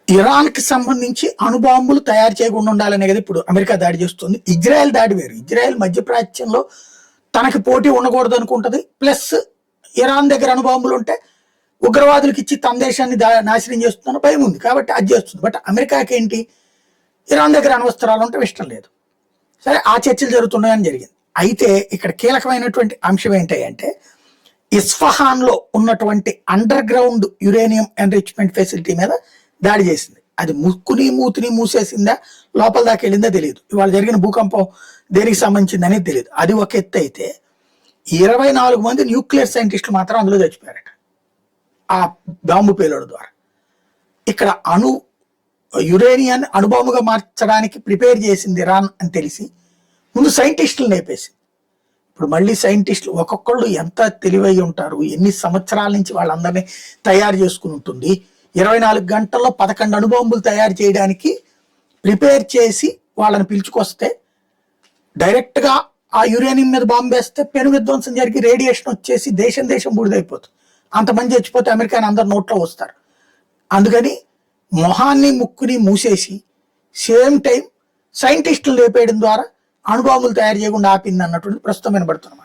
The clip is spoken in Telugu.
ఇరాన్కి సంబంధించి అణుబాంబులు తయారు చేయకుండా ఉండాలనే కదా ఇప్పుడు అమెరికా దాడి చేస్తుంది. ఇజ్రాయెల్ దాడి వేరు. ఇజ్రాయెల్ మధ్యప్రాచ్యంలో తనకి పోటీ ఉండకూడదు అనుకుంటుంది. ప్లస్ ఇరాన్ దగ్గర అణుబాంబులు ఉంటే ఉగ్రవాదులకు ఇచ్చి తన దేశాన్ని నాశనం చేస్తుందని భయం ఉంది కాబట్టి అది చేస్తుంది. బట్ అమెరికాకి ఏంటి, ఇరాన్ దగ్గర అణ్వస్త్రాలు ఉంటే ఇష్టం లేదు. సరే, ఆ చర్చలు జరుగుతున్నాయని జరిగింది. అయితే ఇక్కడ కీలకమైనటువంటి అంశం ఏంటి అంటే, ఇస్ఫహాన్లో ఉన్నటువంటి under ground uranium enrichment facility మీద దాడి చేసింది. అది ముక్కుని మూతిని మూసేసిందా, లోపల దాకా వెళ్ళిందా తెలియదు. ఇవాళ జరిగిన భూకంపం దేనికి సంబంధించింది అనేది తెలియదు. అది ఒక ఎత్తు అయితే 24 మంది న్యూక్లియర్ సైంటిస్టులు మాత్రం అందులో చచ్చిపోయారట ఆ బాంబు పేలుడు ద్వారా. ఇక్కడ యురేనియం అణుబాంబుగా మార్చడానికి ప్రిపేర్ చేసింది ఇరాన్ అని తెలిసి ముందు సైంటిస్టులు నేపేసింది. ఇప్పుడు మళ్ళీ సైంటిస్టులు ఒక్కొక్కళ్ళు ఎంత తెలివై ఉంటారు, ఎన్ని సంవత్సరాల నుంచి వాళ్ళందరినీ తయారు చేసుకుని ఉంటుంది. 24 గంటల్లో 11 అణుబాంబులు తయారు చేయడానికి ప్రిపేర్ చేసి వాళ్ళని పిలుచుకొస్తే డైరెక్ట్గా ఆ యురేనియం మీద బాంబు వేస్తే పెను విధ్వంసం జరిగి రేడియేషన్ వచ్చేసి దేశం బూడిదైపోతుంది. అంతమంది చచ్చిపోతే అమెరికాని అందరు నోట్లో వస్తారు. అందుకని మొహాన్ని ముక్కుని మూసేసి సేమ్ టైం సైంటిస్టులు లేపేయడం ద్వారా అణుబాంబులు తయారు చేయకుండా ఆపింది అన్నటువంటి ప్రస్తుతం వినబడుతున్నమాట.